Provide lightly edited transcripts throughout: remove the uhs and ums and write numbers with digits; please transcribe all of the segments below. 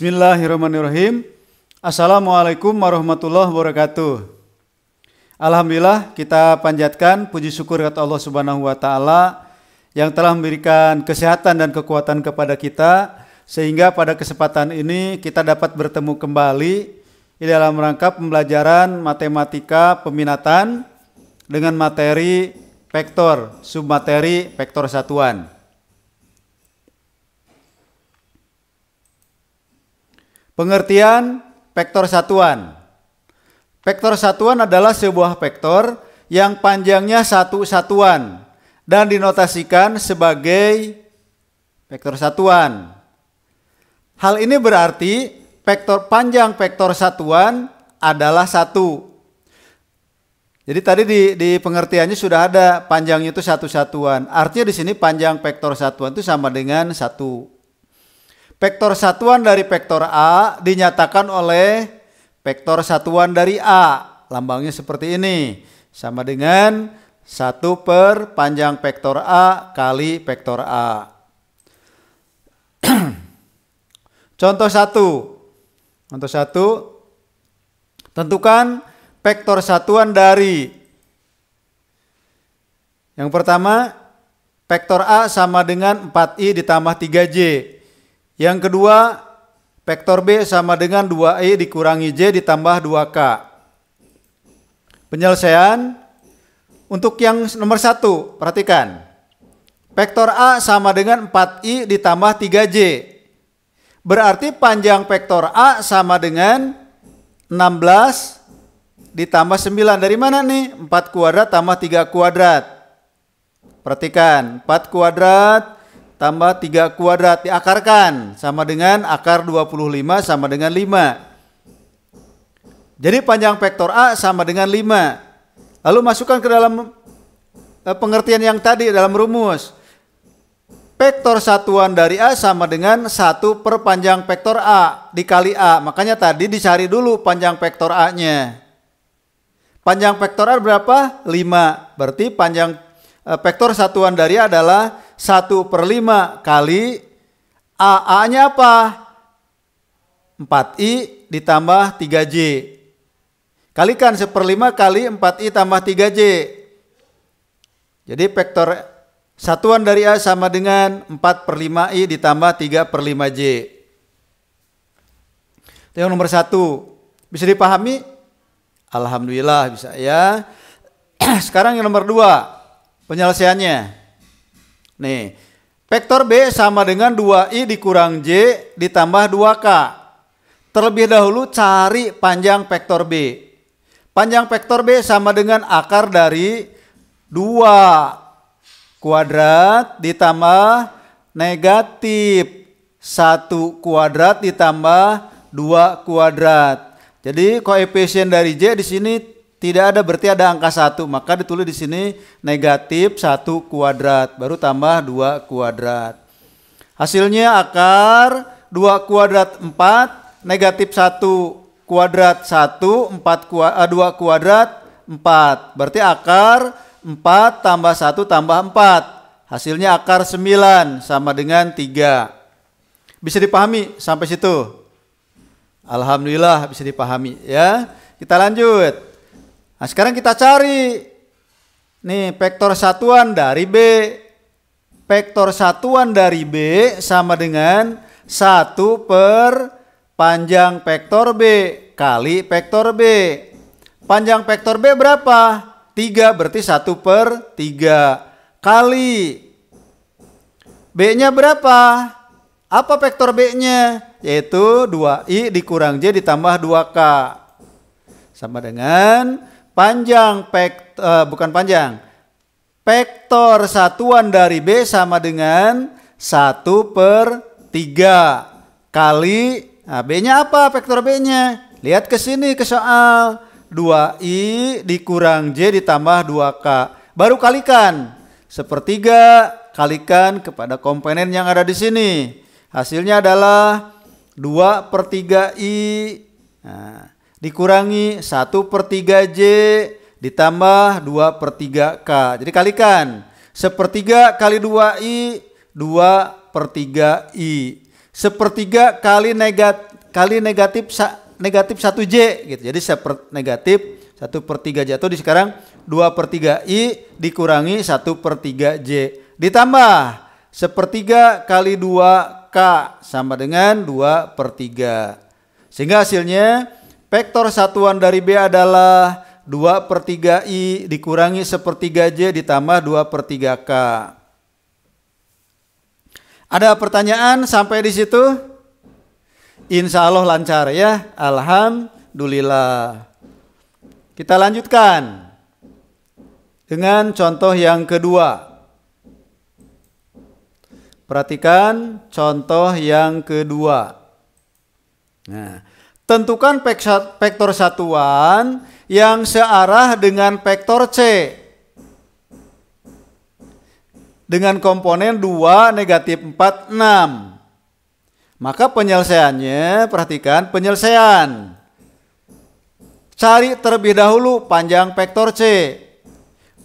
Bismillahirrahmanirrahim. Assalamualaikum warahmatullahi wabarakatuh. Alhamdulillah kita panjatkan puji syukur kepada Allah Subhanahu wa taala yang telah memberikan kesehatan dan kekuatan kepada kita sehingga pada kesempatan ini kita dapat bertemu kembali di dalam rangka pembelajaran matematika peminatan dengan materi vektor, submateri vektor satuan. Pengertian vektor satuan. Vektor satuan adalah sebuah vektor yang panjangnya satu satuan dan dinotasikan sebagai vektor satuan. Hal ini berarti panjang vektor satuan adalah satu. Jadi tadi di pengertiannya sudah ada panjangnya itu satu satuan. Artinya di sini panjang vektor satuan itu sama dengan satu. Vektor satuan dari vektor A dinyatakan oleh vektor satuan dari A. Lambangnya seperti ini. Sama dengan 1 per panjang vektor A kali vektor A. Contoh 1. Contoh 1. Tentukan vektor satuan dari. Yang pertama, vektor A sama dengan 4i ditambah 3j. Yang kedua, vektor B sama dengan 2i dikurangi j ditambah 2k. Penyelesaian untuk yang nomor 1, perhatikan. Vektor A sama dengan 4i ditambah 3j. Berarti panjang vektor A sama dengan 16 ditambah 9. Dari mana nih? 4 kuadrat tambah 3 kuadrat. Perhatikan, 4 kuadrat tambah 3 kuadrat diakarkan sama dengan akar 25 sama dengan 5. Jadi panjang vektor A sama dengan 5. Lalu masukkan ke dalam pengertian yang tadi dalam rumus. Vektor satuan dari A sama dengan 1 per panjang vektor A dikali A. Makanya tadi dicari dulu panjang vektor A-nya. Panjang vektor A berapa? 5. Berarti panjang vektor satuan dari A adalah 1 per 5 kali A-nya apa? 4i ditambah 3j. Kalikan 1/5 kali 4i tambah 3j. Jadi vektor satuan dari A sama dengan 4 per 5i ditambah 3 per 5j. Itu yang nomor 1. Bisa dipahami? Alhamdulillah bisa ya. Sekarang yang nomor 2. Penyelesaiannya. Nih, vektor B sama dengan 2i dikurang j ditambah 2k. Terlebih dahulu cari panjang vektor B. Panjang vektor B sama dengan akar dari 2 kuadrat ditambah negatif 1 kuadrat ditambah 2 kuadrat. Jadi koefisien dari j di sini tidak ada, berarti ada angka 1, maka ditulis di sini negatif 1 kuadrat, baru tambah 2 kuadrat. Hasilnya akar 2 kuadrat 4, negatif 1 kuadrat 1, 2 kuadrat 4. Berarti akar 4 tambah 1 tambah 4. Hasilnya akar 9 sama dengan 3. Bisa dipahami sampai situ? Alhamdulillah bisa dipahami ya. Kita lanjut. Nah, sekarang kita cari nih vektor satuan dari B. Vektor satuan dari B sama dengan 1 per panjang vektor B kali vektor B. Panjang vektor B berapa? 3, berarti 1 per 3 kali B-nya berapa? Apa vektor B-nya? Yaitu 2i dikurang j ditambah 2k. Sama dengan panjang vektor satuan dari B sama dengan 1 per 3 kali, nah B-nya apa vektor B-nya? Lihat ke sini ke soal, 2i dikurang j ditambah 2k. Baru kalikan, 1/3 kalikan kepada komponen yang ada di sini. Hasilnya adalah 2 per 3i. Nah, dikurangi 1 per 3j ditambah 2 per 3k. Jadi kalikan 1/3 kali 2i, 2 per 3i. 1/3 kali kali negatif 1J gitu. Jadi negatif 1/3J atau sekarang 2/3I dikurangi 1/3J ditambah 1/3 kali 2K sama dengan 2/3. Sehingga hasilnya vektor satuan dari B adalah 2/3I dikurangi 1/3J ditambah 2/3K. Ada pertanyaan sampai di situ? Insya Allah lancar ya. Alhamdulillah. Kita lanjutkan dengan contoh yang kedua. Perhatikan contoh yang kedua. Nah, tentukan vektor satuan yang searah dengan vektor C dengan komponen 2, negatif 4, 6. Maka penyelesaiannya, perhatikan penyelesaian. Cari terlebih dahulu panjang vektor C.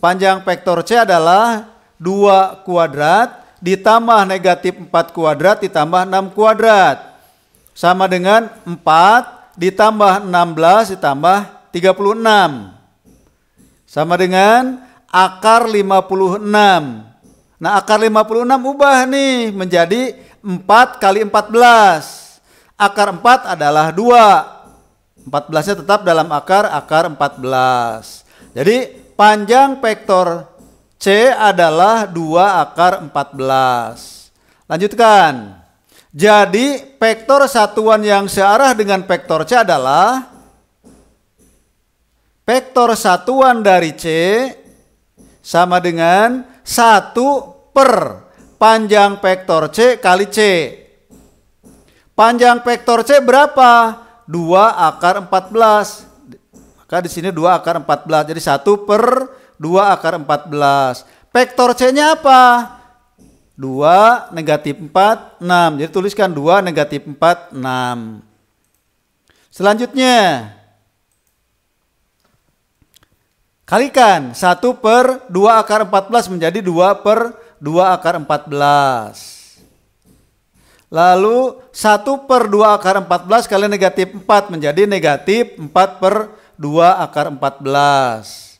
Panjang vektor C adalah 2 kuadrat ditambah negatif 4 kuadrat ditambah 6 kuadrat. Sama dengan 4 ditambah 16 ditambah 36. Sama dengan akar 56. Nah, akar 56 ubah nih menjadi 4 kali 14. Akar 4 adalah 2. 14-nya tetap dalam akar 14. Jadi panjang vektor C adalah 2 akar 14. Lanjutkan. Jadi vektor satuan yang searah dengan vektor C adalah vektor satuan dari C sama dengan 1 per panjang vektor C kali C. Panjang vektor C berapa? 2 akar 14. Maka di sini 2 akar 14. Jadi 1 per 2 akar 14. Vektor C-nya apa? 2 negatif 4, 6. Jadi tuliskan 2 negatif 4, 6. Selanjutnya. Kalikan 1 per 2 akar 14 menjadi 2 per 2 akar 14. Lalu 1 per 2 akar 14 kali negatif 4 menjadi negatif 4 per 2 akar 14.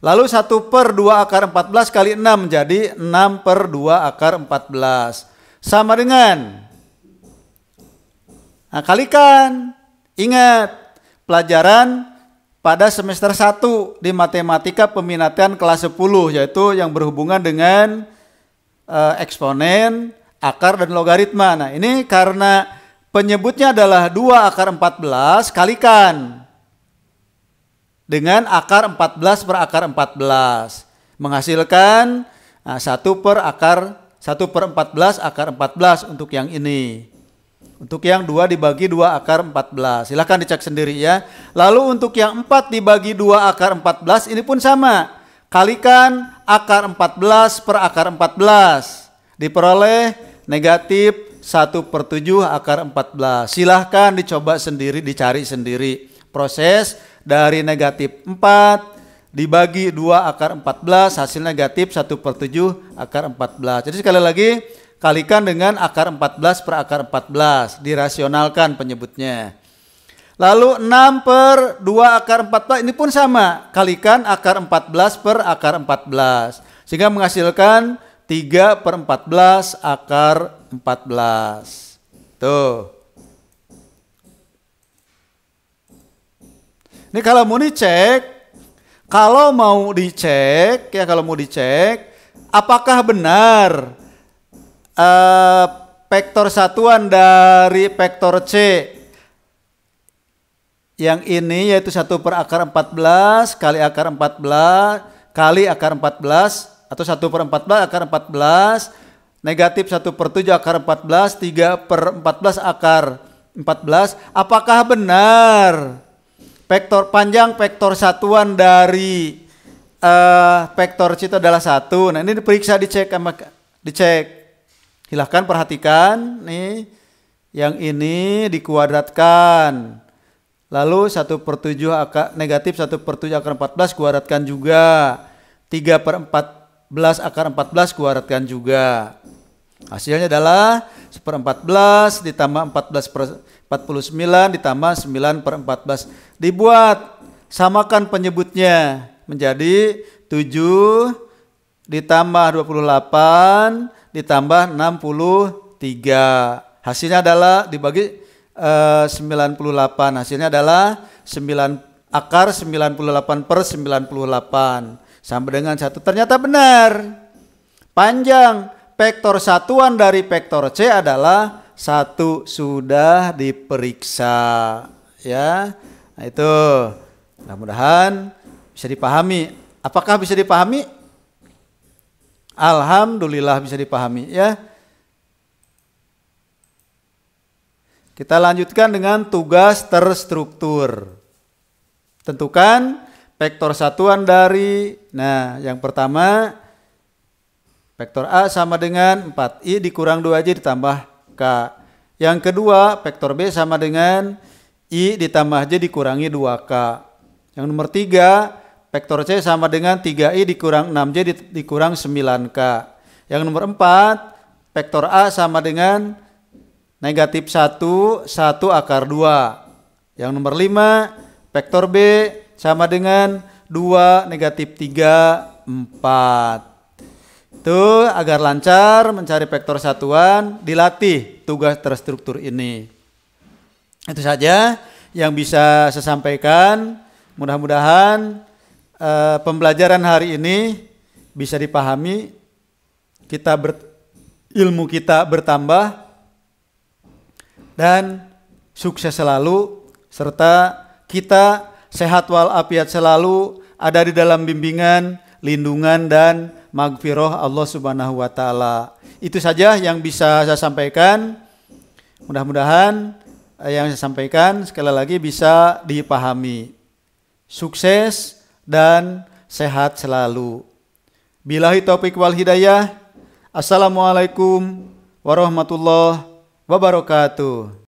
Lalu 1 per 2 akar 14 kali 6 menjadi 6 per 2 akar 14. Sama dengan. Nah, kalikan. Ingat pelajaran pada semester 1 di matematika peminatan kelas 10 yaitu yang berhubungan dengan eksponen, akar dan logaritma. Nah, ini karena penyebutnya adalah 2 akar 14 kalikan dengan akar 14 per akar 14 menghasilkan 1 per 14 akar 14 untuk yang ini. Untuk yang 2 dibagi 2 akar 14. Silahkan dicek sendiri ya. Lalu untuk yang 4 dibagi 2 akar 14 ini pun sama. Kalikan akar 14 per akar 14 diperoleh negatif 1/7 akar 14. Silahkan dicoba sendiri, dicari sendiri. Proses dari negatif 4 dibagi 2 akar 14 hasil negatif 1/7 akar 14. Jadi sekali lagi kalikan dengan akar 14 per akar 14. Dirasionalkan penyebutnya. Lalu 6 per 2 akar 14 ini pun sama. Kalikan akar 14 per akar 14. Sehingga menghasilkan 3 per 14 akar 14. Tuh. Ini kalau mau dicek, apakah benar vektor satuan dari vektor C yang ini yaitu 1 per akar 14 kali akar 14 kali akar 14 atau 1 per 14 akar 14 negatif 1/7 akar 14 3 per 14 akar 14. Apakah benar panjang vektor satuan dari vektor C itu adalah 1? Nah, ini diperiksa, dicek. Silahkan perhatikan nih. Yang ini dikuadratkan. Lalu 1/7 akar negatif 1/7 akar 14 kuadratkan juga. 3 per 14 akar 14 kuadratkan juga. Hasilnya adalah 1/14 ditambah 49 ditambah 9 per 14. Dibuat, samakan penyebutnya menjadi 7 ditambah 28 ditambah 63. Hasilnya adalah dibagi 98. Hasilnya adalah 9 akar 98 per 98 sama dengan 1. Ternyata benar. Panjang vektor satuan dari vektor C adalah 1, sudah diperiksa ya. Nah, itu mudah-mudahan bisa dipahami. Apakah bisa dipahami? Alhamdulillah bisa dipahami ya. Kita lanjutkan dengan tugas terstruktur. Tentukan vektor satuan dari, nah yang pertama vektor A sama dengan 4I dikurang 2J ditambah K. Yang kedua vektor B sama dengan I ditambah J dikurangi 2K. Yang nomor 3 vektor C sama dengan 3I dikurang 6J dikurang 9K. Yang nomor 4 vektor A sama dengan negatif 1, 1 akar 2. Yang nomor 5 vektor B sama dengan 2, negatif 3, 4. Itu agar lancar mencari vektor satuan, dilatih tugas terstruktur ini. Itu saja yang bisa saya sampaikan. Mudah-mudahan pembelajaran hari ini bisa dipahami, ilmu kita bertambah, dan sukses selalu, serta kita sehat walafiat selalu, ada di dalam bimbingan, lindungan, dan magfirah Allah Subhanahu wa Ta'ala. Itu saja yang bisa saya sampaikan. Mudah-mudahan yang saya sampaikan sekali lagi bisa dipahami. Sukses dan sehat selalu. Billahi taufiq wal hidayah. Assalamualaikum warahmatullahi wabarakatuh.